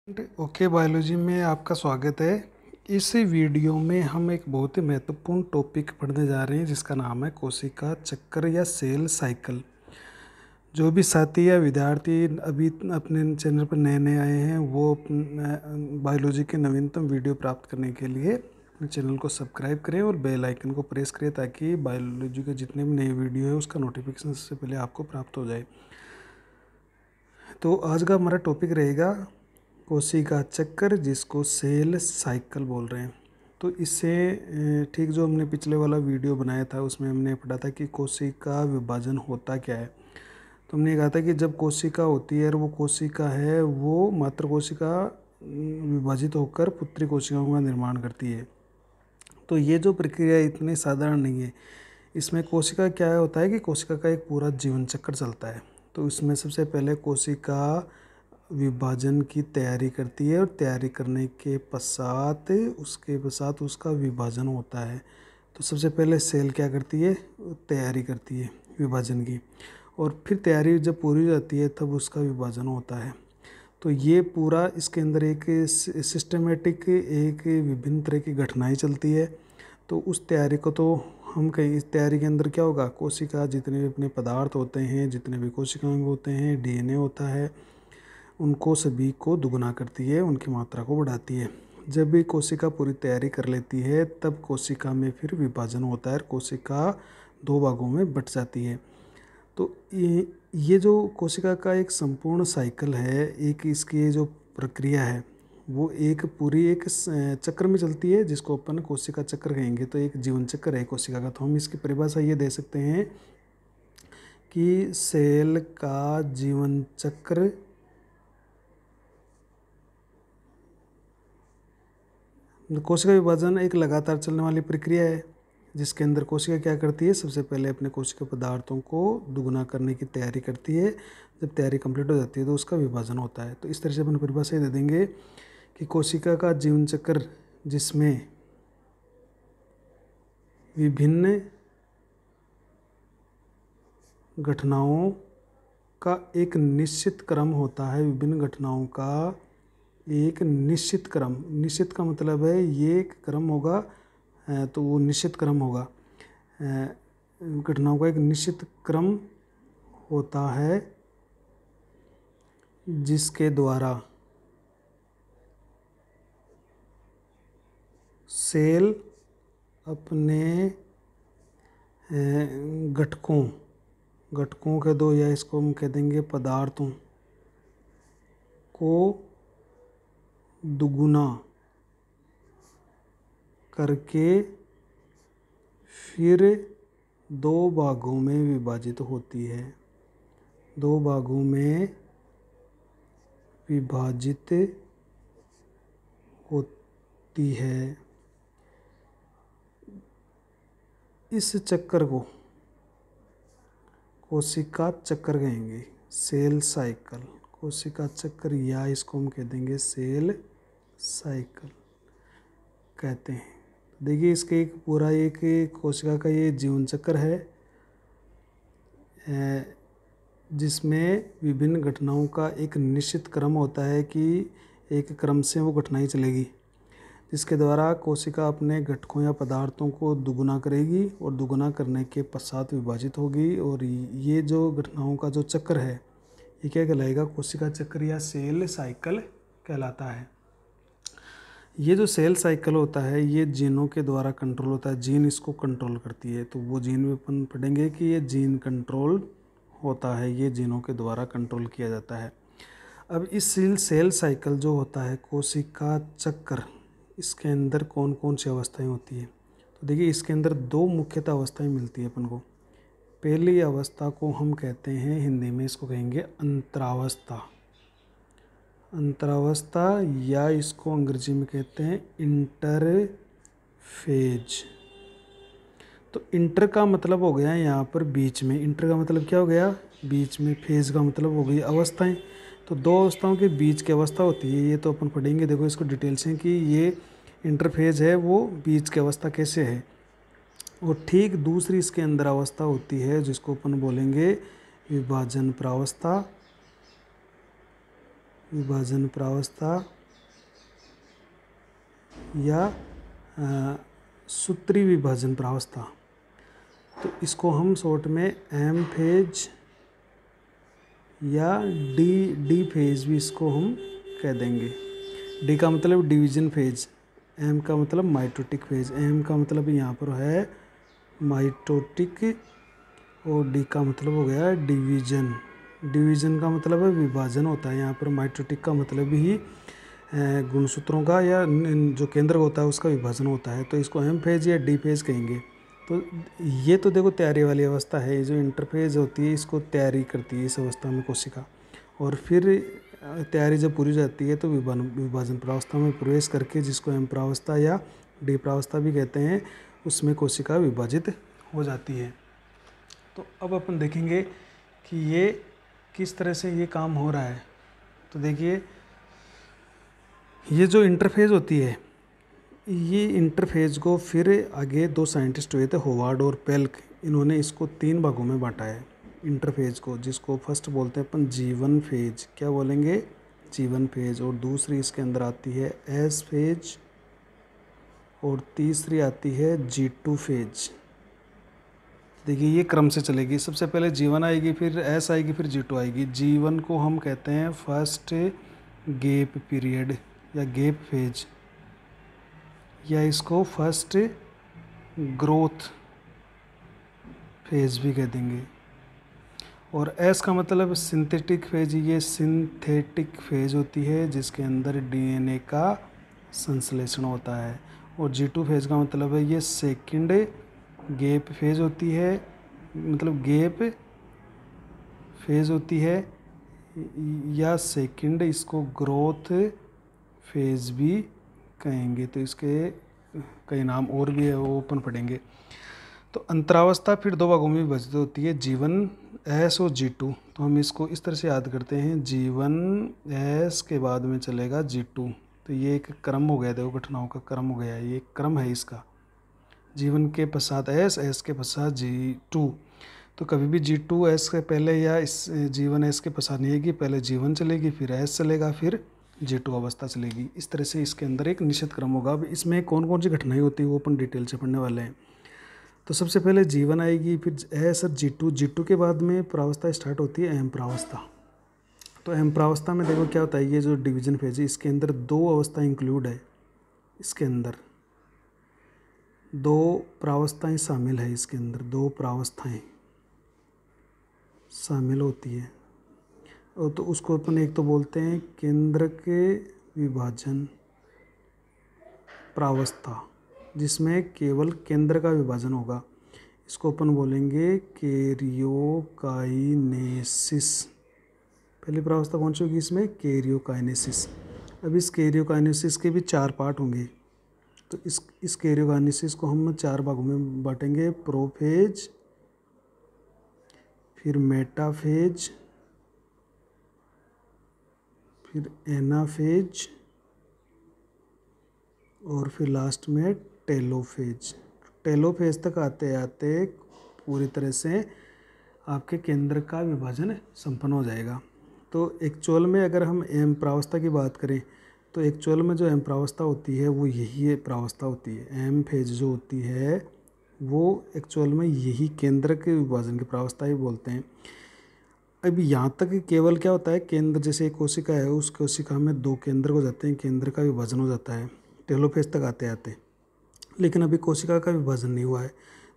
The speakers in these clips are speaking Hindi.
ओके बायोलॉजी में आपका स्वागत है। इस वीडियो में हम एक बहुत ही महत्वपूर्ण टॉपिक पढ़ने जा रहे हैं जिसका नाम है कोशिका चक्र या सेल साइकिल। जो भी साथी या विद्यार्थी अभी अपने चैनल पर नए नए आए हैं वो बायोलॉजी के नवीनतम वीडियो प्राप्त करने के लिए अपने चैनल को सब्सक्राइब करें और बेल आइकन को प्रेस करें ताकि बायोलॉजी के जितने भी नए वीडियो है उसका नोटिफिकेशन सबसे पहले आपको प्राप्त हो जाए। तो आज का हमारा टॉपिक रहेगा कोशिका चक्र, जिसको सेल साइकिल बोल रहे हैं। तो इससे ठीक जो हमने पिछले वाला वीडियो बनाया था उसमें हमने पढ़ा था कि कोशिका विभाजन होता क्या है। तो हमने कहा था कि जब कोशिका होती है और वो कोशिका है वो मात्र कोशिका विभाजित होकर पुत्री कोशिकाओं का निर्माण करती है। तो ये जो प्रक्रिया इतनी साधारण नहीं है। इसमें कोशिका क्या होता है कि कोशिका का एक पूरा जीवन चक्र चलता है। तो इसमें सबसे पहले कोशिका विभाजन की तैयारी करती है और तैयारी करने के पश्चात उसका विभाजन होता है। तो सबसे पहले सेल क्या करती है, तैयारी करती है विभाजन की, और फिर तैयारी जब पूरी हो जाती है तब उसका विभाजन होता है। तो ये पूरा इसके अंदर एक सिस्टमेटिक एक विभिन्न तरह की घटनाएं चलती है। तो उस तैयारी को तो हम कहीं इस तैयारी के अंदर क्या होगा, कोशिका जितने भी अपने पदार्थ होते हैं, जितने भी कोशिकाएं होते हैं, डीएनए होता है, उनको सभी को दुगना करती है, उनकी मात्रा को बढ़ाती है। जब भी कोशिका पूरी तैयारी कर लेती है तब कोशिका में फिर विभाजन होता है, कोशिका दो भागों में बट जाती है। तो ये जो कोशिका का एक संपूर्ण साइकिल है, एक इसकी जो प्रक्रिया है वो एक पूरी एक चक्र में चलती है जिसको अपन कोशिका चक्र कहेंगे। तो एक जीवन चक्र है कोशिका का। तो हम इसकी परिभाषा ये दे सकते हैं कि सेल का जीवन चक्र कोशिका विभाजन एक लगातार चलने वाली प्रक्रिया है जिसके अंदर कोशिका क्या करती है, सबसे पहले अपने कोशिका पदार्थों को दुगुना करने की तैयारी करती है। जब तैयारी कंप्लीट हो जाती है तो उसका विभाजन होता है। तो इस तरह से अपन परिभाषा दे देंगे कि कोशिका का जीवन चक्र जिसमें विभिन्न घटनाओं का एक निश्चित क्रम होता है, विभिन्न घटनाओं का एक निश्चित क्रम। निश्चित का मतलब है ये एक क्रम होगा, तो वो निश्चित क्रम होगा, घटनाओं का एक निश्चित क्रम होता है जिसके द्वारा सेल अपने घटकों के दो, या इसको हम कह देंगे पदार्थों को दुगुना करके फिर दो भागों में विभाजित होती है। दो भागों में विभाजित होती है। इस चक्कर को कोशिका चक्र कहेंगे, सेल साइकिल, कोशिका चक्र, या इसको हम कह देंगे सेल साइकिल कहते हैं। देखिए इसके एक पूरा एक कोशिका का ये जीवन चक्र है जिसमें विभिन्न घटनाओं का एक निश्चित क्रम होता है कि एक क्रम से वो घटनाएं चलेगी जिसके द्वारा कोशिका अपने घटकों या पदार्थों को दुगुना करेगी और दुगुना करने के पश्चात विभाजित होगी। और ये जो घटनाओं का जो चक्र है ये क्या कहलाएगा, कोशिका चक्र या सेल साइकिल कहलाता है। ये जो सेल साइकिल होता है ये जीनों के द्वारा कंट्रोल होता है, जीन इसको कंट्रोल करती है। तो वो जीन में अपन पढ़ेंगे कि ये जीन कंट्रोल होता है, ये जीनों के द्वारा कंट्रोल किया जाता है। अब इस सेल साइकिल जो होता है कोशिका चक्र, इसके अंदर कौन कौन सी अवस्थाएं होती हैं। तो देखिए इसके अंदर दो मुख्यतः अवस्थाएं मिलती है अपन को। पहली अवस्था को हम कहते हैं, हिंदी में इसको कहेंगे अंतरावस्था, अंतरावस्था, या इसको अंग्रेजी में कहते हैं इंटरफेज। तो इंटर का मतलब हो गया यहाँ पर बीच में, इंटर का मतलब क्या हो गया, बीच में, फेज का मतलब हो गई अवस्थाएं। तो दो अवस्थाओं के बीच की अवस्था होती है, ये तो अपन पढ़ेंगे। देखो इसको डिटेल से कि ये इंटरफेज है वो बीच की अवस्था कैसे है। और ठीक दूसरी इसके अंदर अवस्था होती है जिसको अपन बोलेंगे विभाजन प्रावस्था, विभाजन प्रावस्था या सूत्री विभाजन प्रावस्था। तो इसको हम शॉर्ट में एम फेज या डी फेज भी इसको हम कह देंगे। डी का मतलब डिवीजन फेज, एम का मतलब माइटोटिक फेज, एम का मतलब यहाँ पर है माइटोटिक और डी का मतलब हो गया डिवीजन। डिवीजन का मतलब है विभाजन होता है यहाँ पर। माइटोटिक का मतलब ही गुणसूत्रों का या जो केंद्र होता है उसका विभाजन होता है। तो इसको एम फेज या डी फेज कहेंगे। तो ये तो देखो तैयारी वाली अवस्था है। जो इंटरफेज होती है इसको तैयारी करती है इस अवस्था में कोशिका, और फिर तैयारी जब पूरी हो जाती है तो विभाजन प्रावस्था में प्रवेश करके, जिसको एम प्रावस्था या डी प्रावस्था भी कहते हैं, उसमें कोशिका विभाजित हो जाती है। तो अब अपन देखेंगे कि ये किस तरह से ये काम हो रहा है। तो देखिए, ये जो इंटरफेज होती है, ये इंटरफेज को फिर आगे दो साइंटिस्ट हुए थे, होवार्ड और पेल्क। इन्होंने इसको 3 भागों में बांटा है इंटरफेज को, जिसको फर्स्ट बोलते हैं अपन जीवन फेज। क्या बोलेंगे? जीवन फेज। और दूसरी इसके अंदर आती है एस फेज, और तीसरी आती है G2 फेज। देखिए ये क्रम से चलेगी। सबसे पहले जीवन आएगी, फिर एस आएगी, फिर G2 आएगी। जीवन को हम कहते हैं फर्स्ट गैप पीरियड या गैप फेज, या इसको फर्स्ट ग्रोथ फेज भी कह देंगे। और एस का मतलब सिंथेटिक फेज। ये सिंथेटिक फेज होती है जिसके अंदर DNA का संश्लेषण होता है। और G2 फेज का मतलब है ये सेकंड गैप फेज होती है, मतलब गैप फेज होती है, या सेकंड इसको ग्रोथ फेज भी कहेंगे। तो इसके कई नाम और भी है, वो ओपन पढ़ेंगे। तो अंतरावस्था फिर 2 भागों में विभाजित होती है, जीवन एस और G2। तो हम इसको इस तरह से याद करते हैं, जीवन एस के बाद में चलेगा G2। तो ये एक क्रम हो गया, देखो घटनाओं का क्रम हो गया, ये एक क्रम है इसका। जीवन के पश्चात एस, एस के पश्चात G2। तो कभी भी G2 एस के पहले या इस जीवन एस के पश्चात नहीं आएगी, पहले जीवन चलेगी, फिर एस चलेगा, फिर G2 अवस्था चलेगी। इस तरह से इसके अंदर एक निश्चित क्रम होगा। अब इसमें कौन कौन सी घटनाएं होती है वो अपन डिटेल से पढ़ने वाले हैं। तो सबसे पहले जीवन आएगी, फिर एस और G2 के बाद में प्रावस्था स्टार्ट होती है एम प्रावस्था। तो एम प्रावस्था में देखो क्या होता है, ये जो डिवीजन फेज है इसके अंदर 2 अवस्था इंक्लूड है। इसके अंदर 2 प्रावस्थाएं शामिल है, इसके अंदर 2 प्रावस्थाएं शामिल होती है। और तो उसको अपन एक तो बोलते हैं केंद्र के विभाजन प्रावस्था, जिसमें केवल केंद्र का विभाजन होगा। इसको अपन बोलेंगे कैरियोकाइनेसिस। पहली प्रावस्था कौन सी होगी इसमें? कैरियोकाइनेसिस। अब इस कैरियोकाइनेसिस के भी 4 पार्ट होंगे। तो इस कैरियोकाइनेसिस को हम 4 भागों में बांटेंगे, प्रोफेज, फिर मेटाफेज, फिर एनाफेज, और फिर लास्ट में टेलोफेज। टेलोफेज तक आते आते पूरी तरह से आपके केंद्र का विभाजन संपन्न हो जाएगा। तो एक्चुअल में अगर हम एम प्रावस्था की बात करें तो एक्चुअल में जो एम प्रावस्था होती है वो यही प्रावस्था होती है। एम फेज जो होती है वो एक्चुअल में यही केंद्र के विभाजन की प्रावस्था ही बोलते हैं। अब यहाँ तक केवल क्या होता है, केंद्र जैसे एक कोशिका है, उस कोशिका में 2 केंद्र हो जाते हैं, केंद्र का विभाजन हो जाता है टेलोफेज तक आते आते। लेकिन अभी कोशिका का विभाजन नहीं हुआ है।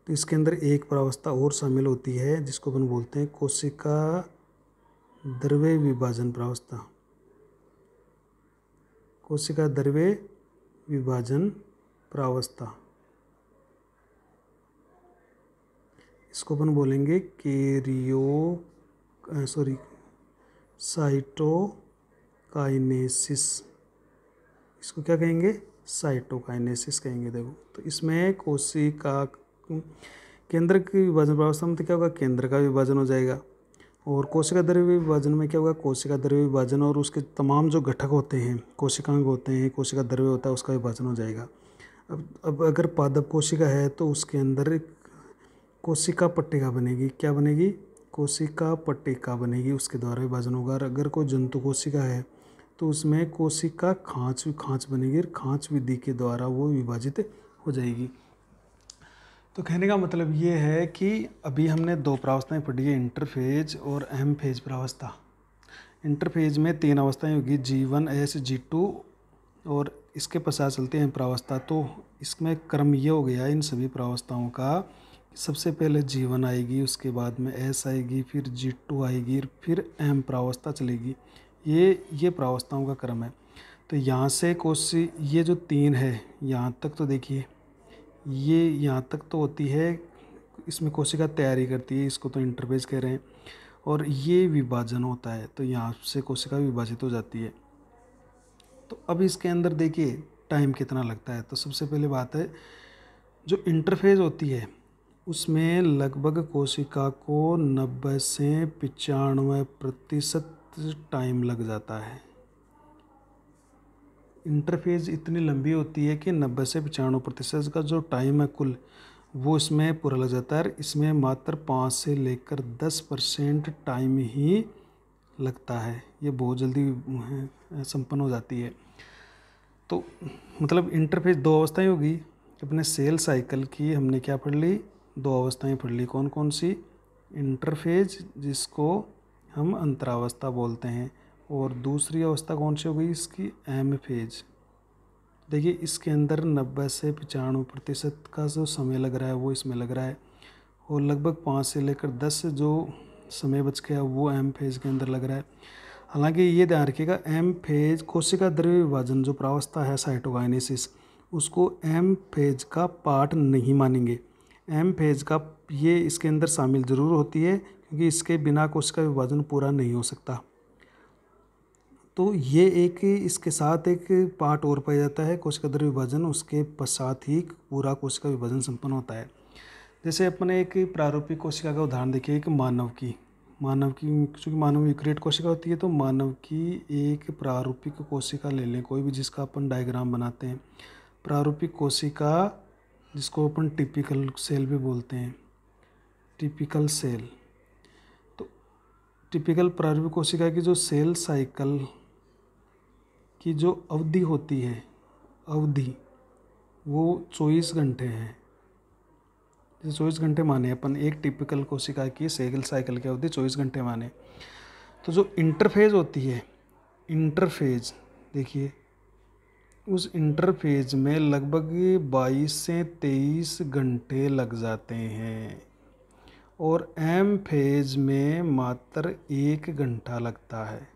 तो इसके अंदर एक प्रावस्था और शामिल होती है जिसको अपन बोलते हैं कोशिका द्रव्य विभाजन प्रावस्था। कोशिका द्रव्य विभाजन प्रावस्था, इसको अपन बोलेंगे साइटोकाइनेसिस। इसको क्या कहेंगे? साइटोकाइनेसिस कहेंगे। देखो तो इसमें कोशिका केंद्र की विभाजन प्रावस्था में तो क्या होगा, केंद्र का विभाजन हो जाएगा। और कोशिका द्रव्य विभाजन में क्या होगा, कोशिका द्रव्य विभाजन और उसके तमाम जो घटक होते हैं, कोशिकांग होते हैं, कोशिका द्रव्य होता है, उसका विभाजन हो जाएगा। अब अगर पादप कोशिका है तो उसके अंदर कोशिका पट्टिका बनेगी। क्या बनेगी? कोशिका पट्टिका बनेगी, उसके द्वारा विभाजन होगा। और अगर कोई जंतु कोशिका है तो उसमें कोशिका खाँच बनेगी और खाँच विधि के द्वारा वो विभाजित हो जाएगी। तो कहने का मतलब ये है कि अभी हमने दो प्रावस्थाएं पढ़ी है, इंटरफेज और एम फेज प्रावस्था। इंटरफेज में 3 अवस्थाएं होगी, G1 S G2 और इसके पश्चात चलते हैं प्रावस्था। तो इसमें क्रम ये हो गया इन सभी प्रावस्थाओं का, सबसे पहले G1 आएगी, उसके बाद में S आएगी, फिर G2 आएगी, फिर M प्रावस्था चलेगी। ये प्रावस्थाओं का क्रम है। तो यहाँ से ये जो 3 है यहाँ तक, तो देखिए ये यहाँ तक तो होती है, इसमें कोशिका तैयारी करती है, इसको तो इंटरफेज कह रहे हैं। और ये विभाजन होता है, तो यहाँ से कोशिका विभाजित हो जाती है। तो अब इसके अंदर देखिए टाइम कितना लगता है। तो सबसे पहले बात है, जो इंटरफेज होती है उसमें लगभग कोशिका को 90 से 95% टाइम लग जाता है। इंटरफेज इतनी लंबी होती है कि 90 से 95% का जो टाइम है कुल, वो इसमें पूरा लग जाता है। इसमें मात्र 5 से लेकर 10% टाइम ही लगता है, ये बहुत जल्दी संपन्न हो जाती है। तो मतलब इंटरफेज 2 अवस्थाएं होगी। अपने सेल साइकिल की हमने क्या पढ़ ली, 2 अवस्थाएं पढ़ ली। कौन कौन सी? इंटरफेज, जिसको हम अंतरावस्था बोलते हैं, और दूसरी अवस्था कौन सी हो गई इसकी, एम फेज। देखिए इसके अंदर 90 से 95% का जो समय लग रहा है वो इसमें लग रहा है, और लगभग 5 से लेकर 10 जो समय बच गया वो एम फेज के अंदर लग रहा है। हालांकि ये ध्यान रखिएगा, एम फेज कोशिका द्रव्य विभाजन जो प्रावस्था है साइटोकाइनेसिस, उसको एम फेज का पार्ट नहीं मानेंगे। एम फेज का ये इसके अंदर शामिल जरूर होती है, क्योंकि इसके बिना कोशिका विभाजन पूरा नहीं हो सकता। तो ये एक इसके साथ एक पार्ट और पाया जाता है कोशिका द्रव्य विभाजन, उसके पश्चात ही पूरा कोशिका विभाजन संपन्न होता है। जैसे अपने एक प्रारूपिक कोशिका का उदाहरण देखिए, एक मानव की चूँकि मानव यूकेरियोट कोशिका होती है, तो मानव की एक प्रारूपिक कोशिका ले लें, कोई भी जिसका अपन डायग्राम बनाते हैं। प्रारूपिक कोशिका जिसको अपन टिपिकल सेल भी बोलते हैं, टिपिकल सेल। तो टिपिकल प्रारूपिक कोशिका की जो सेल साइकिल की जो अवधि होती है, वो 24 घंटे है। 24 घंटे माने अपन, एक टिपिकल कोशिका की सेल साइकिल की अवधि 24 घंटे माने। तो जो इंटरफेज होती है, इंटरफेज देखिए, उस इंटरफेज में लगभग 22 से 23 घंटे लग जाते हैं, और एम फेज में मात्र 1 घंटा लगता है।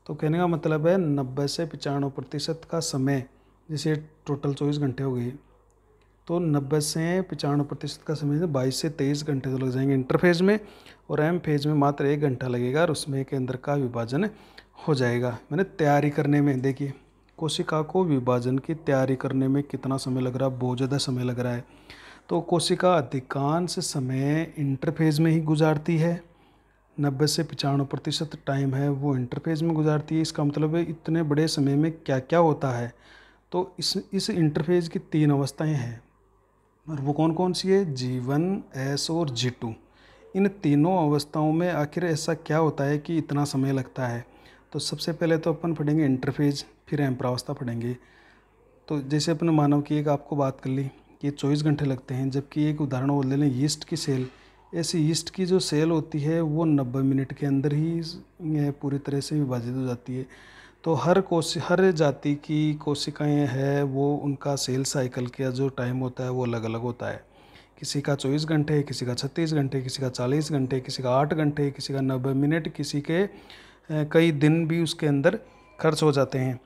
तो कहने का मतलब है 90 से 95% का समय, जैसे टोटल 24 घंटे हो गए, तो 90 से 95% का समय 22 से 23 घंटे तो लग जाएंगे इंटरफेज में, और एम फेज में मात्र 1 घंटा लगेगा, और उसमें के अंदर का विभाजन हो जाएगा। मैंने तैयारी करने में, देखिए कोशिका को विभाजन की तैयारी करने में कितना समय लग रहा है, बहुत ज़्यादा समय लग रहा है। तो कोशिका अधिकांश समय इंटरफेज में ही गुजारती है, 90 से 95% टाइम है वो इंटरफेज में गुजारती है। इसका मतलब है इतने बड़े समय में क्या क्या होता है। तो इस इंटरफेज की 3 अवस्थाएं हैं, और वो कौन कौन सी है, G1, S और G2। इन तीनों अवस्थाओं में आखिर ऐसा क्या होता है कि इतना समय लगता है। तो सबसे पहले तो अपन पढ़ेंगे इंटरफेज, फिर एम्प्रावस्था पढ़ेंगे। तो जैसे अपने मानव की एक आपको बात कर ली कि 24 घंटे लगते हैं, जबकि एक उदाहरण और ले लें यीस्ट की सेल। ऐसी यीस्ट की जो सेल होती है वो 90 मिनट के अंदर ही पूरी तरह से विभाजित हो जाती है। तो हर जाति की कोशिकाएं हैं, वो उनका सेल साइकिल का जो टाइम होता है वो अलग अलग होता है। किसी का 24 घंटे, किसी का 36 घंटे, किसी का 40 घंटे, किसी का 8 घंटे, किसी का 90 मिनट, किसी के कई दिन भी उसके अंदर खर्च हो जाते हैं।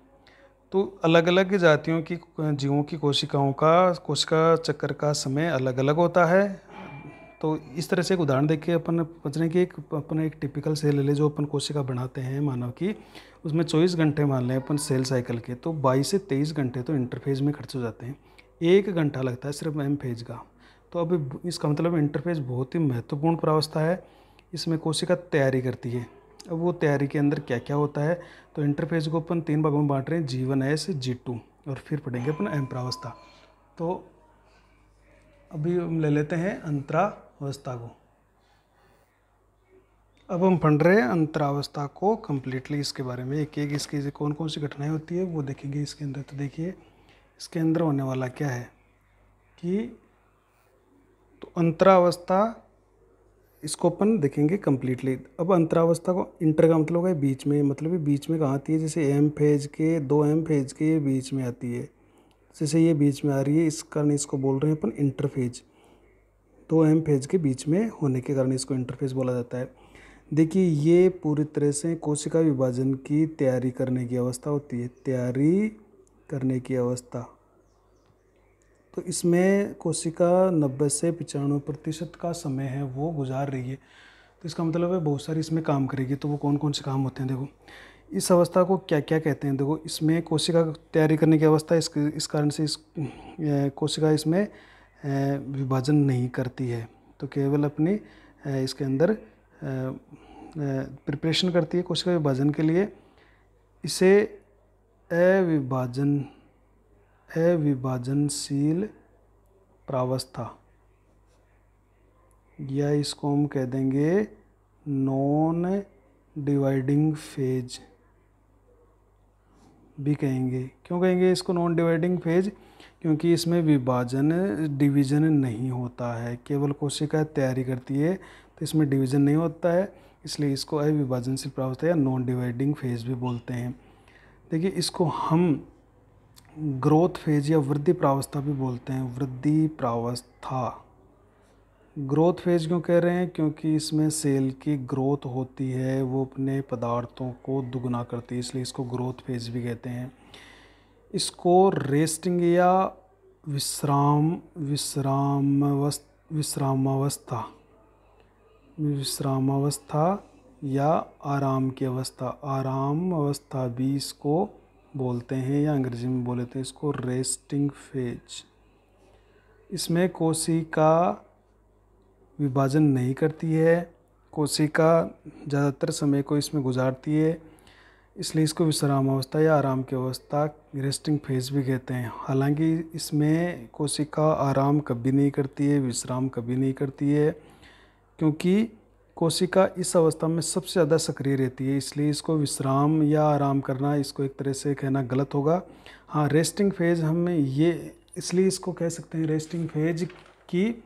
तो अलग अलग जातियों की जीवों की कोशिकाओं का कोशिका चक्कर का समय अलग अलग होता है। तो इस तरह से एक उदाहरण देख के अपन समझ रहे हैं कि अपन एक टिपिकल सेल ले लें जो अपन कोशिका बनाते हैं मानव की, उसमें 24 घंटे मान लें अपन सेल साइकिल के, तो 22 से 23 घंटे तो इंटरफेज में खर्च हो जाते हैं, 1 घंटा लगता है सिर्फ एम फेज का। तो अब इसका मतलब इंटरफेज बहुत ही महत्वपूर्ण प्रावस्था है, इसमें कोशिका तैयारी करती है। अब वो तैयारी के अंदर क्या क्या होता है, तो इंटरफेज को अपन 3 भागों में बांट रहे हैं, G1, S, G2, और फिर पढ़ेंगे अपन एम प्रावस्था। तो अभी हम ले लेते हैं अंतरावस्था को। अब हम पढ़ रहे हैं अंतरावस्था को कम्प्लीटली, इसके बारे में एक एक इसकी कौन कौन सी घटनाएं होती है वो देखेंगे इसके अंदर। तो देखिए इसके अंदर होने वाला क्या है कि तो अंतरावस्था, इसको अपन देखेंगे कम्प्लीटली। अब अंतरावस्था को, इंटर का मतलब है बीच में, मतलब ये बीच में कहाँ आती है, जैसे एम फेज के, दो एम फेज के ये बीच में आती है, जैसे ये बीच में आ रही है, इस कारण इसको बोल रहे हैं अपन इंटरफेज। दो एम फेज के बीच में होने के कारण इसको इंटरफेज बोला जाता है। देखिए ये पूरी तरह से कोशिका विभाजन की तैयारी करने की अवस्था होती है, तैयारी करने की अवस्था। तो इसमें कोशिका 90 से 95% का समय है वो गुजार रही है। तो इसका मतलब है बहुत सारी इसमें काम करेगी। तो वो कौन कौन से काम होते हैं देखो, इस अवस्था को क्या क्या कहते हैं। देखो इसमें कोशिका तैयारी करने की अवस्था, इस कारण से इस कोशिका इसमें विभाजन नहीं करती है, तो केवल अपनी इसके अंदर प्रिपरेशन करती है कोशिका विभाजन के लिए। इसे अविभाजनशील प्रावस्था, या इसको हम कह देंगे नॉन डिवाइडिंग फेज भी कहेंगे। क्यों कहेंगे इसको नॉन डिवाइडिंग फेज? क्योंकि इसमें विभाजन, डिवीज़न नहीं होता है, केवल कोशिका तैयारी करती है, तो इसमें डिवीज़न नहीं होता है, इसलिए इसको अविभाजनशील प्रावस्था या नॉन डिवाइडिंग फेज भी बोलते हैं। देखिए इसको हम ग्रोथ फेज या वृद्धि प्रावस्था भी बोलते हैं, वृद्धि प्रावस्था। ग्रोथ फेज क्यों कह रहे हैं? क्योंकि इसमें सेल की ग्रोथ होती है, वो अपने पदार्थों को दुगना करती है, इसलिए इसको ग्रोथ फेज भी कहते हैं। इसको रेस्टिंग या विश्रामावस्था या आराम की अवस्था, आराम अवस्था भी इसको बोलते हैं, या अंग्रेजी में बोलते हैं इसको रेस्टिंग फेज। इसमें कोशिका विभाजन नहीं करती है, कोशिका ज़्यादातर समय को इसमें गुजारती है, इसलिए इसको विश्राम अवस्था या आराम की अवस्था, रेस्टिंग फेज भी कहते हैं। हालांकि इसमें कोशिका आराम कभी नहीं करती है, विश्राम कभी नहीं करती है, क्योंकि कोशिका इस अवस्था में सबसे ज़्यादा सक्रिय रहती है, इसलिए इसको विश्राम या आराम करना, इसको एक तरह से कहना गलत होगा। हाँ, रेस्टिंग फेज हम ये इसलिए इसको कह सकते हैं रेस्टिंग फेज कि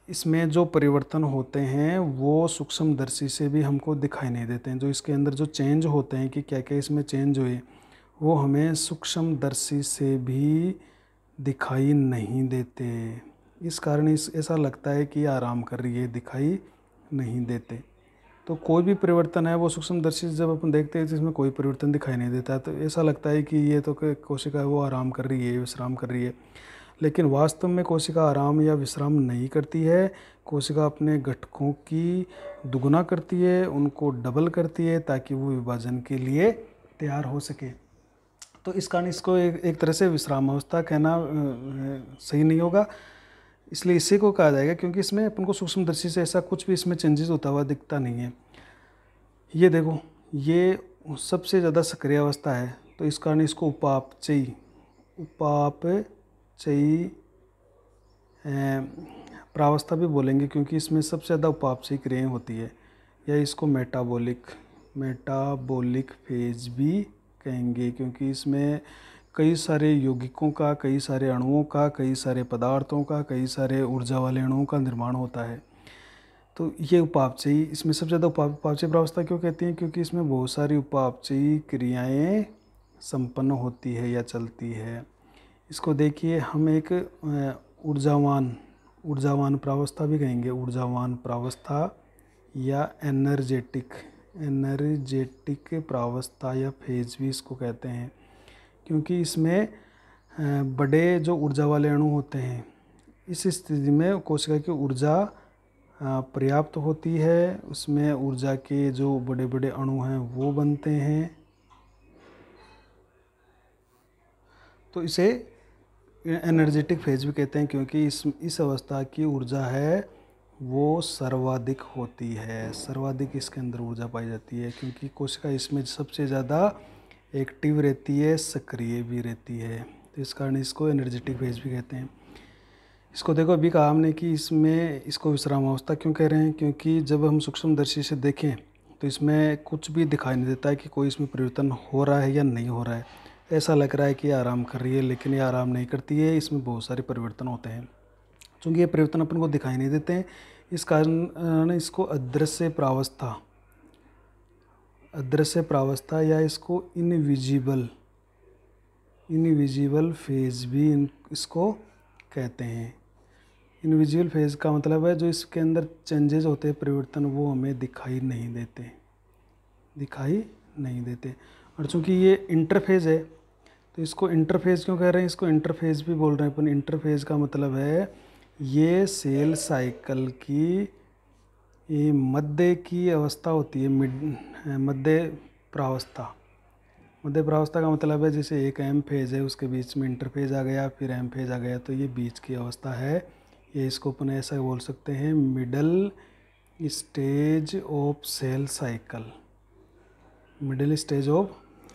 इसमें जो परिवर्तन होते हैं वो सूक्ष्मदर्शी से भी हमको दिखाई नहीं देते हैं। जो इसके अंदर जो चेंज होते हैं कि क्या क्या इसमें चेंज हुए, वो हमें सूक्ष्मदर्शी से भी दिखाई नहीं देते। इस कारण ऐसा लगता है कि आराम कर रही है, दिखाई नहीं देते। तो कोई भी परिवर्तन है वो सूक्ष्मदर्शी से जब अपन देखते हैं तो इसमें कोई परिवर्तन दिखाई नहीं देता, तो ऐसा लगता है कि ये तो कोशिका है वो आराम कर रही है, विश्राम कर रही है। लेकिन वास्तव में कोशिका आराम या विश्राम नहीं करती है, कोशिका अपने घटकों की दुगुना करती है, उनको डबल करती है, ताकि वो विभाजन के लिए तैयार हो सके। तो इस कारण इसको एक तरह से विश्राम अवस्था कहना सही नहीं होगा, इसलिए इसी को कहा जाएगा, क्योंकि इसमें अपन को सूक्ष्मदर्शी से ऐसा कुछ भी इसमें चेंजेस होता हुआ दिखता नहीं है। ये देखो, ये सबसे ज़्यादा सक्रिय अवस्था है, तो इस कारण इसको उपापचयी प्रावस्था भी बोलेंगे, क्योंकि इसमें सबसे ज़्यादा उपापचयी क्रियाएं होती है, या इसको मेटाबॉलिक फेज भी कहेंगे, क्योंकि इसमें कई सारे यौगिकों का, कई सारे अणुओं का, कई सारे पदार्थों का, कई सारे ऊर्जा वाले अणुओं का निर्माण होता है। तो ये उपापचयी, इसमें सबसे ज़्यादा उपापचयी प्रावस्था क्यों कहती हैं? क्योंकि इसमें बहुत सारी उपापचयी क्रियाएं संपन्न होती है या चलती है। इसको देखिए हम एक ऊर्जावान प्रावस्था भी कहेंगे, ऊर्जावान प्रावस्था या एनर्जेटिक प्रावस्था या फेज भी इसको कहते हैं, क्योंकि इसमें बड़े जो ऊर्जा वाले अणु होते हैं, इस स्थिति में कोशिका की ऊर्जा पर्याप्त होती है, उसमें ऊर्जा के जो बड़े बड़े अणु हैं वो बनते हैं, तो इसे एनर्जेटिक फेज भी कहते हैं, क्योंकि इस अवस्था की ऊर्जा है वो सर्वाधिक होती है, सर्वाधिक इसके अंदर ऊर्जा पाई जाती है, क्योंकि कोशिका इसमें सबसे ज़्यादा एक्टिव रहती है, सक्रिय भी रहती है, तो इस कारण इसको एनर्जेटिक फेज भी कहते हैं। इसको देखो, अभी कहा हमने कि इसमें इसको विश्राम अवस्था क्यों कह रहे हैं, क्योंकि जब हम सूक्ष्मदर्शी से देखें तो इसमें कुछ भी दिखाई नहीं देता है कि कोई इसमें परिवर्तन हो रहा है या नहीं हो रहा है। ऐसा लग रहा है कि ये आराम कर रही है, लेकिन ये आराम नहीं करती है, इसमें बहुत सारे परिवर्तन होते हैं। चूँकि ये परिवर्तन अपन को दिखाई नहीं देते हैं, इस कारण इसको अदृश्य प्रावस्था, अदृश्य प्रावस्था या इसको इनविजिबल फेज भी इसको कहते हैं। इनविजिबल फेज का मतलब है जो इसके अंदर चेंजेस होते हैं, परिवर्तन, वो हमें दिखाई नहीं देते। और चूंकि ये इंटरफेज है तो इसको इंटरफेज क्यों कह रहे हैं, इसको इंटरफेज भी बोल रहे हैं अपन। इंटरफेज का मतलब है ये सेल साइकिल की ये मध्य की अवस्था होती है, मध्य प्रावस्था। मध्य प्रावस्था का मतलब है जैसे एक एम फेज है, उसके बीच में इंटरफेज आ गया, फिर एम फेज आ गया, तो ये बीच की अवस्था है। ये इसको अपन ऐसा बोल सकते हैं, middle stage of cell cycle. Middle stage of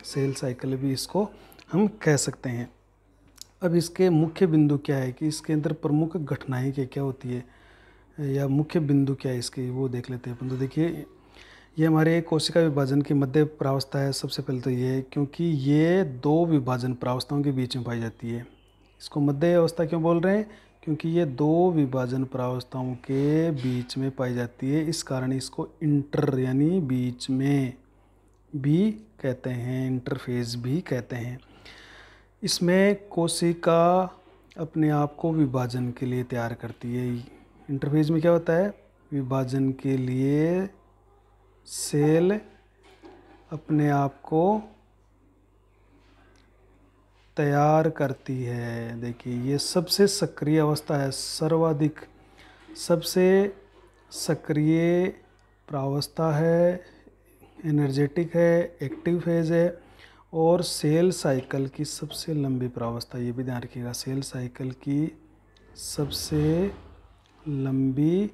cell cycle भी इसको हम कह सकते हैं। अब इसके मुख्य बिंदु क्या है कि इसके अंदर प्रमुख घटनाएं क्या क्या होती है, या मुख्य बिंदु क्या है इसके, वो देख लेते हैं अपन। तो देखिए, ये हमारे कोशिका विभाजन की मध्य प्रावस्था है। सबसे पहले तो ये, क्योंकि ये दो विभाजन प्रावस्थाओं के बीच में पाई जाती है। इसको मध्य अवस्था क्यों बोल रहे हैं, क्योंकि ये दो विभाजन प्रावस्थाओं के बीच में पाई जाती है, इस कारण इसको इंटर यानी बीच में भी कहते हैं, इंटरफेज भी कहते हैं। इसमें कोशिका अपने आप को विभाजन के लिए तैयार करती है। इंटरफेज में क्या होता है, विभाजन के लिए सेल अपने आप को तैयार करती है। देखिए, ये सबसे सक्रिय अवस्था है, सर्वाधिक सबसे सक्रिय प्रावस्था है, एनर्जेटिक है, एक्टिव फेज है, और सेल साइकिल की सबसे लंबी प्रावस्था। ये भी ध्यान रखिएगा, सेल साइकिल की सबसे लंबी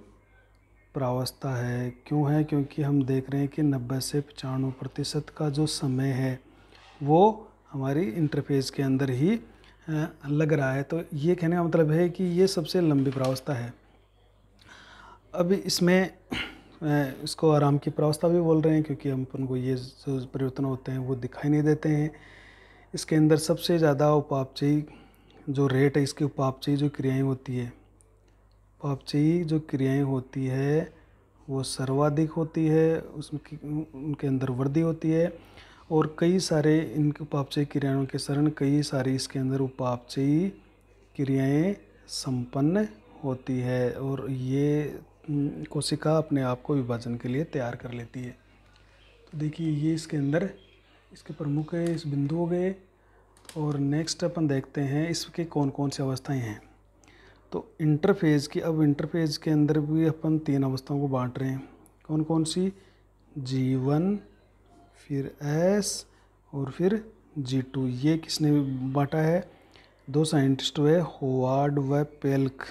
प्रावस्था है। क्यों है, क्योंकि हम देख रहे हैं कि 90 से 95% का जो समय है वो हमारी इंटरफेज के अंदर ही लग रहा है। तो ये कहने का मतलब है कि ये सबसे लंबी प्रावस्था है। अब इसमें इसको आराम की प्रावस्था भी बोल रहे हैं, क्योंकि हम अपन को ये जो परिवर्तन होते हैं वो दिखाई नहीं देते हैं। इसके अंदर सबसे ज़्यादा उपापचयी जो रेट है, इसकी उपापचयी जो क्रियाएं होती है, उपापचयी जो क्रियाएं होती है वो सर्वाधिक होती है, उसकी उनके अंदर वृद्धि होती है। और कई सारे इन उपापचयी क्रियाओं के कारण कई सारी इसके अंदर उपापचयी क्रियाएं संपन्न होती है, और ये कोशिका अपने आप को विभाजन के लिए तैयार कर लेती है। तो देखिए, ये इसके अंदर इसके प्रमुख इस बिंदु हो गए। और नेक्स्ट अपन देखते हैं इसके कौन कौन सी अवस्थाएं हैं। तो इंटरफेज की, अब इंटरफेज के अंदर भी अपन 3 अवस्थाओं को बांट रहे हैं। कौन कौन सी, G1, फिर S और फिर G2। ये किसने बांटा है, 2 साइंटिस्ट हुए, होवार्ड व पेल्क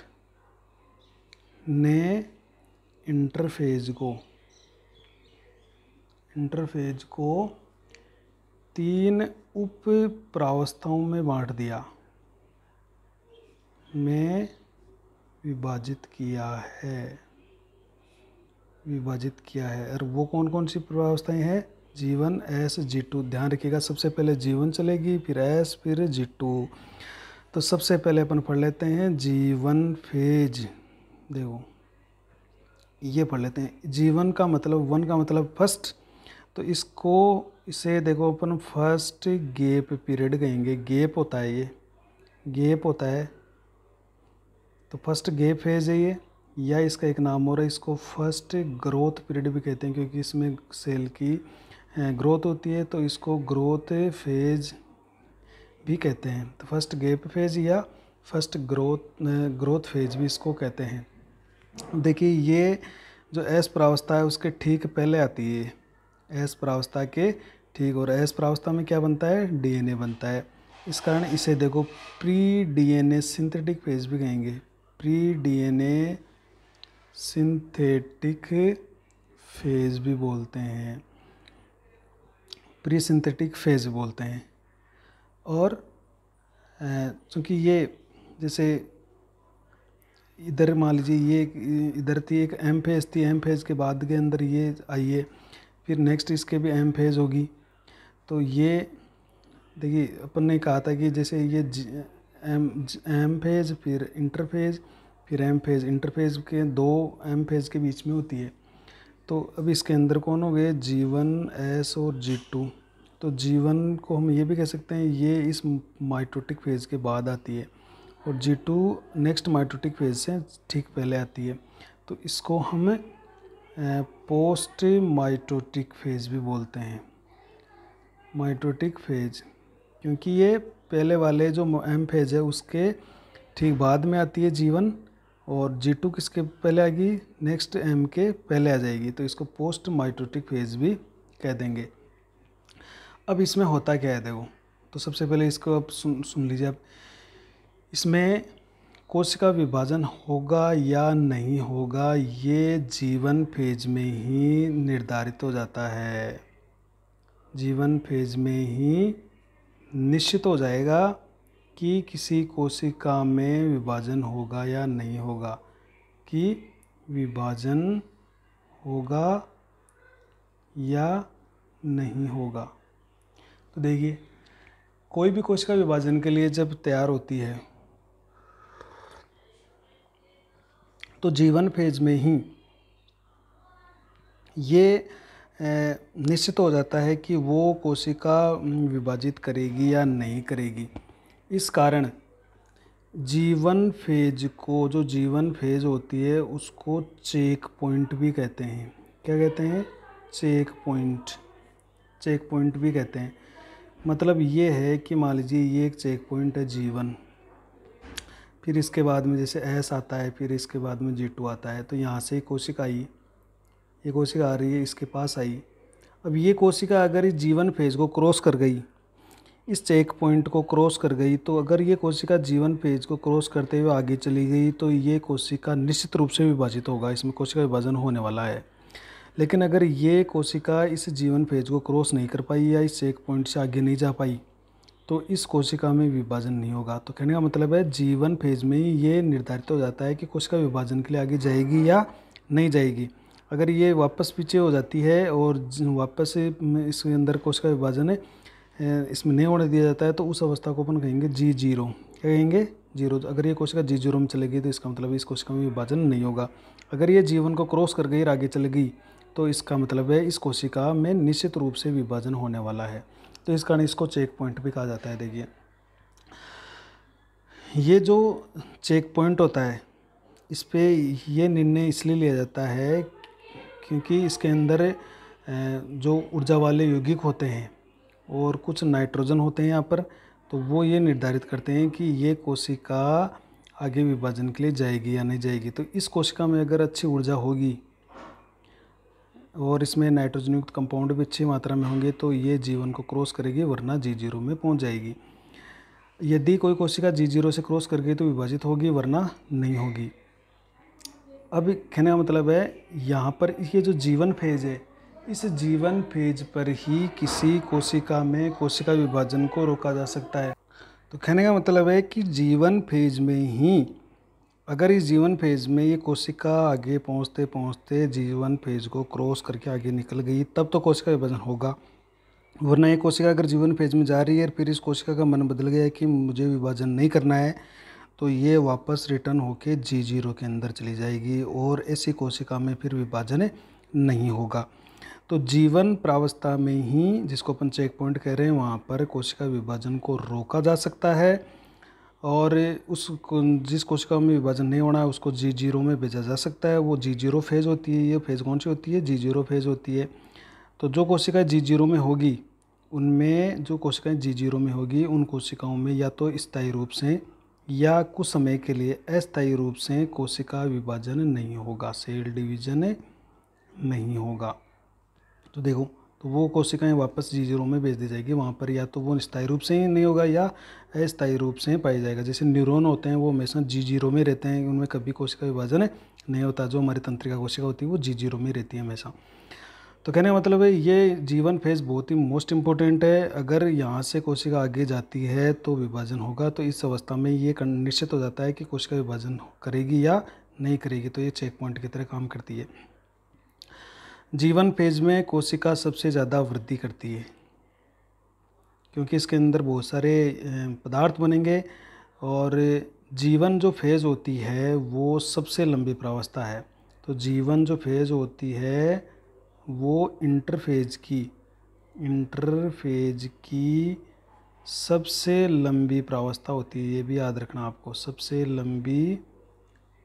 ने इंटरफेज को 3 उप प्रावस्थाओं में बांट दिया, में विभाजित किया है। और वो कौन कौन सी प्रावस्थाएं हैं, G1, S, G2। ध्यान रखिएगा, सबसे पहले G1 चलेगी, फिर S, फिर G2। तो सबसे पहले अपन पढ़ लेते हैं G1 फेज। देखो, ये पढ़ लेते हैं। G1 का मतलब, 1 का मतलब फर्स्ट, तो इसे देखो अपन फर्स्ट गैप पीरियड कहेंगे। गैप होता है, ये गैप होता है, तो फर्स्ट गैप फेज है ये, या इसका एक नाम और है, इसको फर्स्ट ग्रोथ पीरियड भी कहते हैं, क्योंकि इसमें सेल की ग्रोथ होती है, तो इसको ग्रोथ फेज भी कहते हैं। तो फर्स्ट गैप फेज या फर्स्ट ग्रोथ फेज भी इसको कहते हैं। देखिए, ये जो एस प्रावस्था है उसके ठीक पहले आती है, एस प्रावस्था के ठीक। और एस प्रावस्था में क्या बनता है, डीएनए बनता है। इस कारण इसे देखो प्री डीएनए सिंथेटिक फेज भी कहेंगे। प्री डीएनए सिंथेटिक फेज भी बोलते हैं, प्री सिंथेटिक फेज बोलते हैं। और चूँकि ये जैसे इधर मान लीजिए ये इधर थी एक एम फेज थी, एम फेज के बाद के अंदर ये आई है, फिर नेक्स्ट इसके भी एम फेज होगी। तो ये देखिए अपन ने कहा था कि जैसे ये एम फेज, फिर इंटरफेज, फिर एम फेज, इंटरफेज के दो एम फेज के बीच में होती है। तो अब इसके अंदर कौन हो गए, G1 S और G2। तो G1 को हम ये भी कह सकते हैं ये इस माइटोटिक फेज़ के बाद आती है, और G2 नेक्स्ट माइटोटिक फेज़ से ठीक पहले आती है। तो इसको हम पोस्ट माइटोटिक फेज़ भी बोलते हैं, माइटोटिक फेज़, क्योंकि ये पहले वाले जो एम फेज़ है उसके ठीक बाद में आती है G1, और G2 किसके पहले आएगी, नेक्स्ट एम के पहले आ जाएगी। तो इसको पोस्ट माइटोटिक फेज़ भी कह देंगे। अब इसमें होता क्या है देखो, तो सबसे पहले इसको अब सुन लीजिए। अब इसमें कोशिका विभाजन होगा या नहीं होगा ये G1 फेज में ही निर्धारित हो जाता है, G1 फेज में ही निश्चित हो जाएगा कि किसी कोशिका में विभाजन होगा या नहीं होगा, कि विभाजन होगा या नहीं होगा। तो देखिए कोई भी कोशिका विभाजन के लिए जब तैयार होती है तो G1 फेज में ही ये निश्चित हो जाता है कि वो कोशिका विभाजित करेगी या नहीं करेगी। इस कारण G1 फेज को, जो G1 फेज होती है उसको चेक पॉइंट भी कहते हैं। क्या कहते हैं, चेक पॉइंट, चेक पॉइंट भी कहते हैं। मतलब ये है कि मान लीजिए ये एक चेक पॉइंट है G1, फिर इसके बाद में जैसे S आता है, फिर इसके बाद में G2 आता है। तो यहाँ से कोशिका आई, ये कोशिका आ रही है, इसके पास आई। अब ये कोशिका अगर इस G1 फेज को क्रॉस कर गई, इस चेक पॉइंट को क्रॉस कर गई, तो अगर ये कोशिका G1 फेज को क्रॉस करते हुए आगे चली गई तो ये कोशिका निश्चित रूप से विभाजित होगा, इसमें कोशिका विभाजन होने वाला है। लेकिन अगर ये कोशिका इस G1 फेज को क्रॉस नहीं कर पाई या इस चेक पॉइंट से आगे नहीं जा पाई तो इस कोशिका में विभाजन नहीं होगा। तो कहने का मतलब है G1 फेज में ही ये निर्धारित हो जाता है कि कोशिका विभाजन के लिए आगे जाएगी या नहीं जाएगी। अगर ये वापस पीछे हो जाती है और वापस इसके अंदर कोशिका विभाजन इसमें नहीं होने दिया जाता है तो उस अवस्था को अपन कहेंगे G0। क्या कहेंगे, 0। अगर ये कोशिका G0 में चलेगी तो इसका मतलब इस कोशिका में विभाजन नहीं होगा। अगर ये G1 को क्रॉस कर गई और आगे चल गई तो इसका मतलब है इस कोशिका में निश्चित रूप से विभाजन होने वाला है। तो इस कारण इसको चेक पॉइंट भी कहा जाता है। देखिए ये जो चेक पॉइंट होता है इस पे ये निर्णय इसलिए लिया जाता है क्योंकि इसके अंदर जो ऊर्जा वाले यौगिक होते हैं और कुछ नाइट्रोजन होते हैं यहाँ पर, तो वो ये निर्धारित करते हैं कि ये कोशिका आगे विभाजन के लिए जाएगी या नहीं जाएगी। तो इस कोशिका में अगर अच्छी ऊर्जा होगी और इसमें नाइट्रोजन युक्त कंपाउंड भी अच्छी मात्रा में होंगे तो ये G1 को क्रॉस करेगी, वरना G0 में पहुंच जाएगी। यदि कोई कोशिका G0 से क्रॉस कर गई तो विभाजित होगी, वरना नहीं होगी। अब कहने का मतलब है यहाँ पर ये जो G1 फेज है, इस G1 फेज पर ही किसी कोशिका में कोशिका विभाजन को रोका जा सकता है। तो कहने का मतलब है कि G1 फेज में ही, अगर इस G1 फेज में ये कोशिका आगे पहुँचते पहुँचते G1 फेज को क्रॉस करके आगे निकल गई तब तो कोशिका विभाजन होगा, वरना ये कोशिका अगर G1 फेज में जा रही है और फिर इस कोशिका का मन बदल गया है कि मुझे विभाजन नहीं करना है तो ये वापस रिटर्न होके G0 के अंदर चली जाएगी और ऐसी कोशिका में फिर विभाजन नहीं होगा। तो G1 प्रावस्था में ही, जिसको अपन चेक पॉइंट कह रहे हैं, वहाँ पर कोशिका विभाजन को रोका जा सकता है और जिस कोशिका में विभाजन नहीं होना है उसको G0 में भेजा जा सकता है। वो G0 फेज होती है। ये फेज कौन सी होती है, G0 फेज होती है। तो जो कोशिकाएं G0 में होगी उनमें, जो कोशिकाएं G0 में होगी उन कोशिकाओं में या तो स्थायी रूप से या कुछ समय के लिए अस्थायी रूप से कोशिका विभाजन नहीं होगा, सेल डिवीजन नहीं होगा। तो देखो, तो वो कोशिकाएं वापस G0 में भेज दी जाएगी, वहाँ पर या तो वो स्थायी रूप से ही नहीं होगा या अस्थायी रूप से पाया जाएगा। जैसे न्यूरॉन होते हैं वो हमेशा G0 में रहते हैं, उनमें कभी कोशिका विभाजन नहीं होता। जो हमारी तंत्रिका कोशिका होती है वो G0 में रहती है हमेशा। तो कहने का मतलब है ये जीवन फेज बहुत ही मोस्ट इम्पोर्टेंट है। अगर यहाँ से कोशिका आगे जाती है तो विभाजन होगा, तो इस अवस्था में ये निश्चित हो जाता है कि कोशिका विभाजन करेगी या नहीं करेगी। तो ये चेक पॉइंट की तरह काम करती है। जीवन फेज में कोशिका सबसे ज़्यादा वृद्धि करती है, क्योंकि इसके अंदर बहुत सारे पदार्थ बनेंगे। और जीवन जो फेज़ होती है वो सबसे लंबी प्रावस्था है। तो जीवन जो फेज़ होती है वो इंटरफेज की सबसे लंबी प्रावस्था होती है। ये भी याद रखना आपको, सबसे लंबी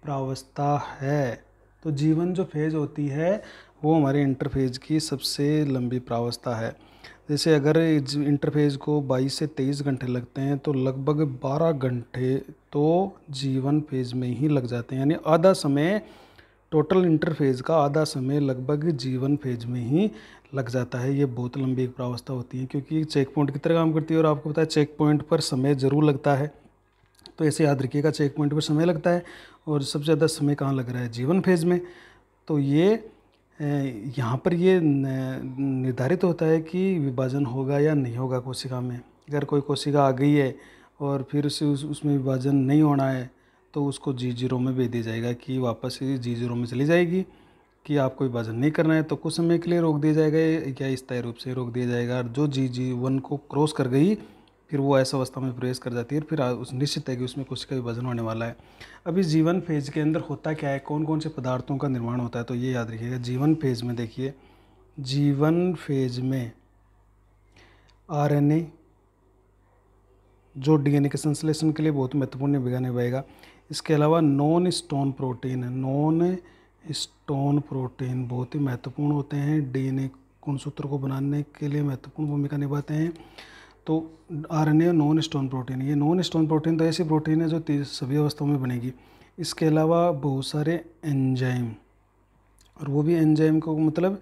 प्रावस्था है। तो जीवन जो फेज़ होती है वो हमारे इंटरफेज की सबसे लंबी प्रावस्था है। जैसे अगर इंटरफेज को 22 से 23 घंटे लगते हैं तो लगभग 12 घंटे तो जीवन फेज में ही लग जाते हैं, यानी आधा समय, टोटल इंटरफेज का आधा समय लगभग जीवन फेज में ही लग जाता है। ये बहुत लंबी एक प्रावस्था होती है, क्योंकि चेक पॉइंट की तरह काम करती है। और आपको पता है चेक पॉइंट पर समय ज़रूर लगता है, तो ऐसे याद रखिएगा, चेक पॉइंट पर समय लगता है। और सबसे ज़्यादा समय कहाँ लग रहा है? जीवन फेज में। तो ये यहाँ पर ये निर्धारित होता है कि विभाजन होगा या नहीं होगा कोशिका में। अगर कोई कोशिका आ गई है और फिर उसे उसमें विभाजन नहीं होना है तो उसको G0 में भेज दिया जाएगा कि वापस G0 में चली जाएगी, कि आपको विभाजन नहीं करना है। तो कुछ समय के लिए रोक दिया जाएगा या स्थायी रूप से रोक दिया जाएगा। और जो G1 को क्रॉस कर गई फिर वो ऐसा अवस्था में प्रवेश कर जाती है, फिर उस निश्चित है कि उसमें कोशिका विभाजन होने वाला है। अभी जीवन फेज के अंदर होता क्या है, कौन कौन से पदार्थों का निर्माण होता है, तो ये याद रखिएगा। जीवन फेज में देखिए, जीवन फेज में RNA जो DNA के संश्लेषण के लिए बहुत महत्वपूर्ण भूमिका निभाएगा। इसके अलावा नॉन स्टोन प्रोटीन बहुत ही महत्वपूर्ण होते हैं, DNA गुणसूत्र को बनाने के लिए महत्वपूर्ण भूमिका निभाते हैं। तो RNA नॉन स्टोन प्रोटीन, ये नॉन स्टोन प्रोटीन तो ऐसी प्रोटीन है जो सभी अवस्थाओं में बनेगी। इसके अलावा बहुत सारे एंजाइम, और वो भी एंजाइम को मतलब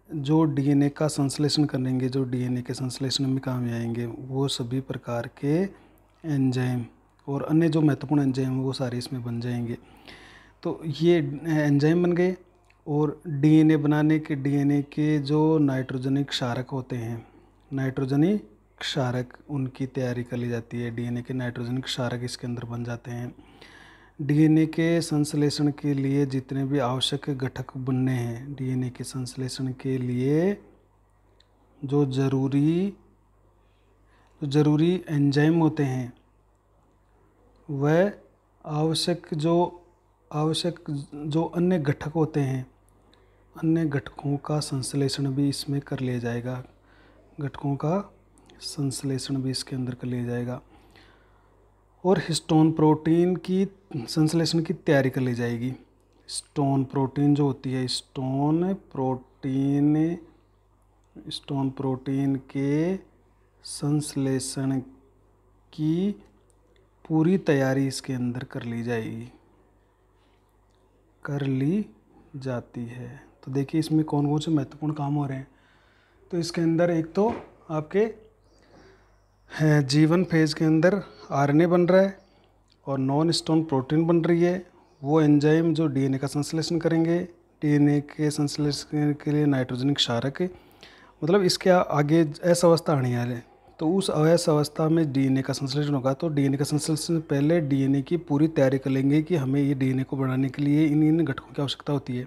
जो DNA का संश्लेषण करेंगे, जो DNA के संश्लेषण में काम आएंगे, वो सभी प्रकार के एंजाइम और अन्य जो महत्वपूर्ण एंजाइम हैं वो सारे इसमें बन जाएंगे। तो ये एंजाइम बन गए। और DNA बनाने के, DNA के जो नाइट्रोजनी क्षारक होते हैं, नाइट्रोजनी क्षारक, उनकी तैयारी कर ली जाती है। DNA के नाइट्रोजन क्षारक इसके अंदर बन जाते हैं। DNA के संश्लेषण के लिए जितने भी आवश्यक घटक बनने हैं, DNA के संश्लेषण के लिए जो ज़रूरी एंजाइम होते हैं, वह आवश्यक जो अन्य घटक होते हैं, अन्य घटकों का संश्लेषण भी इसमें कर लिया जाएगा। घटकों का संश्लेषण भी इसके अंदर कर लिया जाएगा। और हिस्टोन प्रोटीन की संश्लेषण की तैयारी कर ली जाएगी। हिस्टोन प्रोटीन जो होती है, हिस्टोन प्रोटीन के संश्लेषण की पूरी तैयारी इसके अंदर कर ली जाती है। तो देखिए इसमें कौन कौन से महत्वपूर्ण काम हो रहे हैं। तो इसके अंदर एक तो आपके जीवन फेज के अंदर RNA बन रहा है और नॉन स्टोन प्रोटीन बन रही है। वो एंजाइम जो DNA का संश्लेषण करेंगे, DNA के संश्लेषण के लिए नाइट्रोजन क्षारक, मतलब इसके आगे ऐसा अवस्था आने वाले। तो उस ऐसा अवस्था में DNA का संश्लेषण होगा। तो DNA का संश्लेषण पहले DNA की पूरी तैयारी कर लेंगे कि हमें ये DNA को बनाने के लिए इन घटकों की आवश्यकता होती है।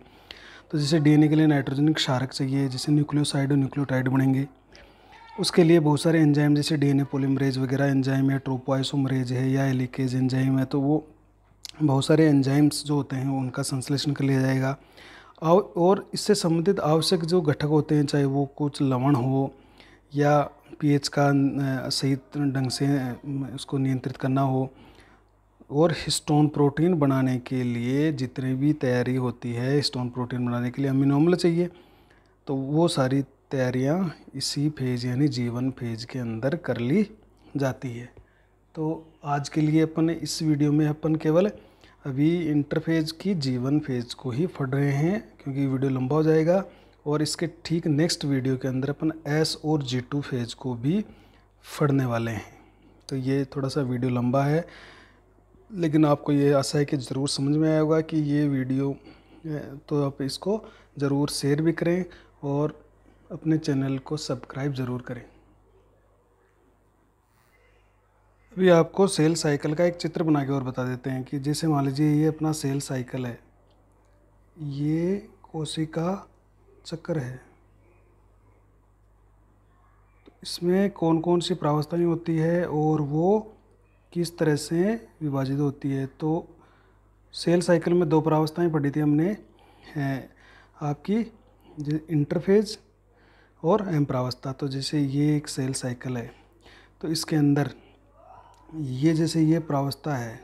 तो जैसे DNA के लिए नाइट्रोजन क्षारक चाहिए, जैसे न्यूक्लियोसाइड और न्यूक्लियोटाइड बनेंगे, उसके लिए बहुत सारे एंजाइम जैसे DNA पॉलीमरेज वगैरह एंजाइम है, ट्रोपोआइसोमरेज है या एलिकेज एंजाइम है। तो वो बहुत सारे एंजाइम्स जो होते हैं उनका संश्लेषण कर लिया जाएगा। और इससे संबंधित आवश्यक जो घटक होते हैं, चाहे वो कुछ लवण हो या pH का सही ढंग से उसको नियंत्रित करना हो, और हिस्टोन प्रोटीन बनाने के लिए जितनी भी तैयारी होती है, हिस्टोन प्रोटीन बनाने के लिए अमीनो अम्ल चाहिए। तो वो सारी तैयारियां इसी फेज यानी जीवन फेज के अंदर कर ली जाती है। तो आज के लिए अपन इस वीडियो में अपन केवल अभी इंटरफेज की जीवन फेज को ही पढ़ रहे हैं, क्योंकि वीडियो लंबा हो जाएगा। और इसके ठीक नेक्स्ट वीडियो के अंदर अपन S और G2 फेज को भी पढ़ने वाले हैं। तो ये थोड़ा सा वीडियो लंबा है, लेकिन आपको ये आशा है कि ज़रूर समझ में आया होगा कि ये वीडियो, तो आप इसको ज़रूर शेयर भी करें और अपने चैनल को सब्सक्राइब ज़रूर करें। अभी आपको सेल साइकिल का एक चित्र बना के और बता देते हैं कि जैसे मान लीजिए ये अपना सेल साइकिल है, ये कोशिका चक्र है। तो इसमें कौन कौन सी प्रावस्थाएं होती है और वो किस तरह से विभाजित होती है। तो सेल साइकिल में 2 प्रावस्थाएं पढ़ी थी हमने, हैं आपकी इंटरफेज और एम प्रावस्था। तो जैसे ये एक सेल साइकिल है, तो इसके अंदर ये जैसे ये प्रावस्था है,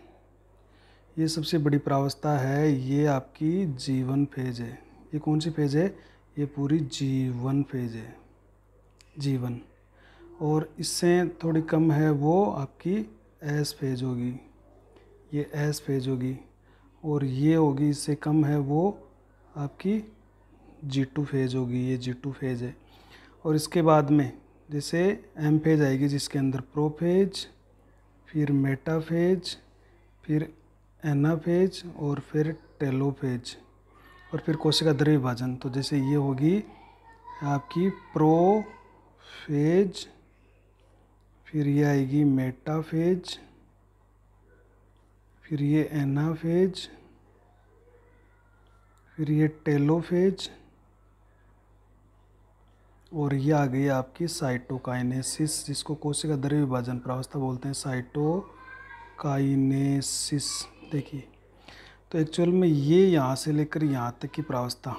ये सबसे बड़ी प्रावस्था है, ये आपकी जीवन फेज है। ये कौन सी फेज है? ये पूरी जीवन फेज है, जीवन। और इससे थोड़ी कम है वो आपकी एस फेज होगी, ये एस फेज होगी। और ये होगी इससे कम है वो आपकी G2 फेज होगी, ये G2 फेज है। और इसके बाद में जैसे एम फेज आएगी जिसके अंदर प्रोफेज, फिर मेटाफेज, फिर एनाफेज और फिर टेलोफेज और फिर कोशिका द्रव्य विभाजन। तो जैसे ये होगी आपकी प्रोफेज, फिर ये आएगी मेटाफेज, फिर ये एनाफेज, फिर ये टेलोफेज और ये आ गई आपकी साइटोकाइनेसिस, जिसको कोशिका द्रव्य विभाजन प्रावस्था बोलते हैं, साइटोकाइनेसिस। देखिए, तो एक्चुअल में ये यहाँ से लेकर यहाँ तक की प्रावस्था,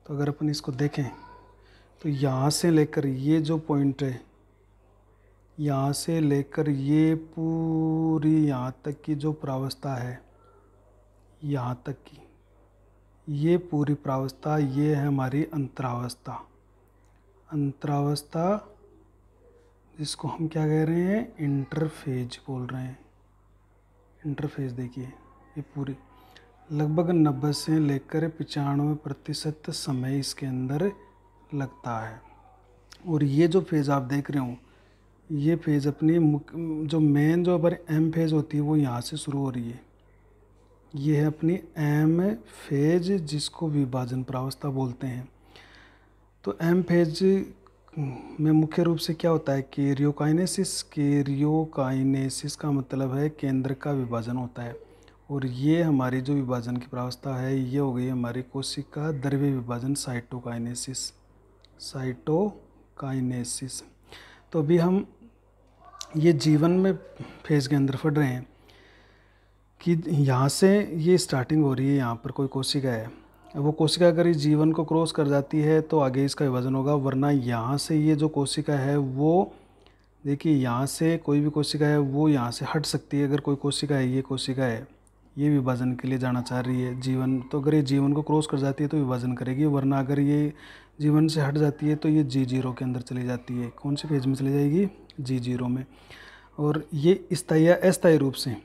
तो अगर अपन इसको देखें तो यहाँ से लेकर ये जो पॉइंट है, यहाँ से लेकर ये पूरी यहाँ तक की जो प्रावस्था है, यहाँ तक की ये पूरी प्रावस्था, ये है हमारी अंतरावस्था। अंतरावस्था जिसको हम क्या कह रहे हैं? इंटरफेज बोल रहे हैं। इंटरफेज देखिए, ये पूरी लगभग 90 से लेकर 95% समय इसके अंदर लगता है। और ये जो फेज़ आप देख रहे हो, ये फेज़ अपनी जो मेन जो हमारी एम फेज़ होती है वो यहाँ से शुरू हो रही है। ये है अपनी एम फेज, जिसको विभाजन प्रावस्था बोलते हैं। तो एम फेज में मुख्य रूप से क्या होता है? कैरियोकाइनेसिस। कैरियोकाइनेसिस का मतलब है केंद्र का विभाजन होता है। और ये हमारी जो विभाजन की प्रावस्था है, ये हो गई हमारी कोशिका द्रव्य विभाजन, साइटोकाइनेसिस। साइटोकाइनेसिस। तो अभी हम ये जीवन में फेज के अंदर पढ़ रहे हैं कि यहाँ से ये स्टार्टिंग हो रही है, यहाँ पर कोई कोशिका है। वो कोशिका अगर इस जीवन को क्रॉस कर जाती है तो आगे इसका विभाजन होगा, वरना यहाँ से ये जो कोशिका है वो, देखिए यहाँ से कोई भी कोशिका है वो यहाँ से हट सकती है। अगर कोई कोशिका है, ये कोशिका है, ये विभाजन के लिए जाना चाह रही है जीवन, तो अगर ये जीवन को क्रॉस कर जाती है तो विभाजन करेगी, वरना अगर ये जीवन से हट जाती है तो ये G0 के अंदर चली जाती है। कौन से फेज में चली जाएगी? G0 में। और ये स्थायी या अस्थायी रूप से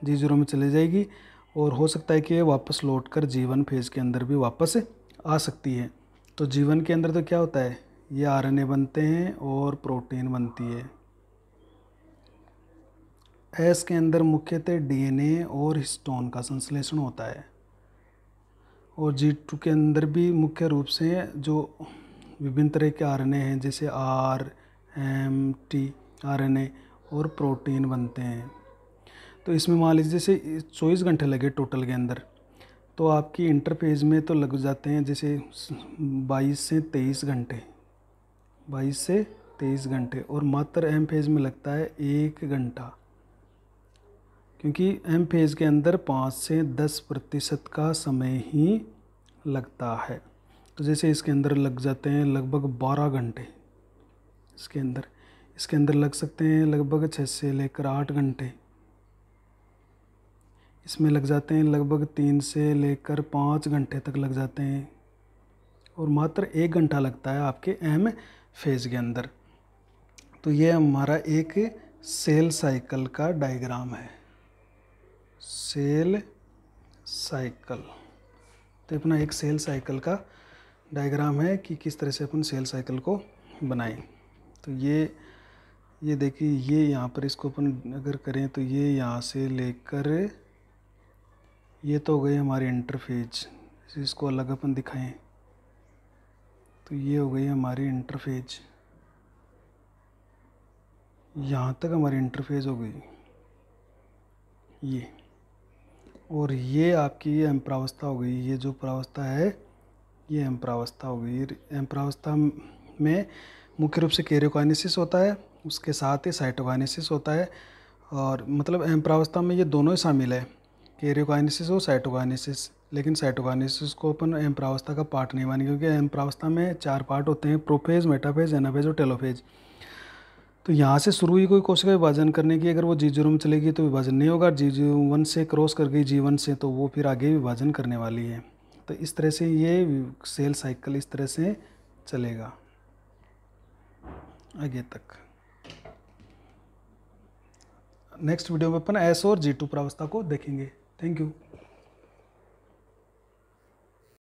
G0 में चली जाएगी, और हो सकता है कि ये वापस लौटकर जीवन फेज के अंदर भी वापस आ सकती है। तो जीवन के अंदर तो क्या होता है? ये RNA बनते हैं और प्रोटीन बनती है। एस के अंदर मुख्यतः DNA और हिस्टोन का संश्लेषण होता है। और G2 के अंदर भी मुख्य रूप से जो विभिन्न तरह के RNA हैं, जैसे RMT RNA और प्रोटीन बनते हैं। तो इसमें मान लीजिए जैसे 24 घंटे लगे टोटल के अंदर, तो आपकी इंटरफेज में तो लग जाते हैं जैसे 22 से 23 घंटे, 22 से 23 घंटे। और मात्र एम फेज में लगता है 1 घंटा, क्योंकि एम फेज के अंदर 5 से 10% का समय ही लगता है। तो जैसे इसके अंदर लग जाते हैं लगभग 12 घंटे, इसके अंदर लग सकते हैं लगभग 6 से लेकर 8 घंटे, इसमें लग जाते हैं लगभग 3 से लेकर 5 घंटे तक लग जाते हैं। और मात्र 1 घंटा लगता है आपके एम फेज के अंदर। तो ये हमारा एक सेल साइकिल का डायग्राम है, सेल साइकिल। तो अपना एक सेल साइकिल का डायग्राम है कि किस तरह से अपन सेल साइकिल को बनाएं। तो ये देखिए, ये यहाँ पर इसको अपन अगर करें तो ये यहाँ से लेकर ये तो हो गई हमारी इंटरफेज। इसको अलग अपन दिखाएं, तो ये हो गई हमारी इंटरफेज, यहाँ तक हमारी इंटरफेज हो गई ये। और ये आपकी एम प्रावस्था हो गई। ये जो प्रावस्था है ये एम प्रावस्था हो गई। एम प्रावस्था में मुख्य रूप से कैरियोकाइनेसिस होता है, उसके साथ ही साइटोकाइनेसिस होता है। और मतलब एम प्रावस्था में ये दोनों ही शामिल है, कैरियोकाइनेसिस और साइटोकाइनेसिस। लेकिन साइटोकाइनेसिस को अपन एम प्रावस्था का पार्ट नहीं मानेंगे, क्योंकि एम प्रावस्था में 4 पार्ट होते हैं, प्रोफेज, मेटाफेज, एनाफेज और टेलोफेज। तो यहाँ से शुरू ही कोई कोशिका विभाजन करने की, अगर वो G0 में चलेगी तो विभाजन नहीं होगा। G1 से क्रॉस कर गई G1 से, तो वो फिर आगे विभाजन करने वाली है। तो इस तरह से ये सेल साइकिल इस तरह से चलेगा आगे तक। नेक्स्ट वीडियो में अपन S और G2 प्रावस्था को देखेंगे। Thank you.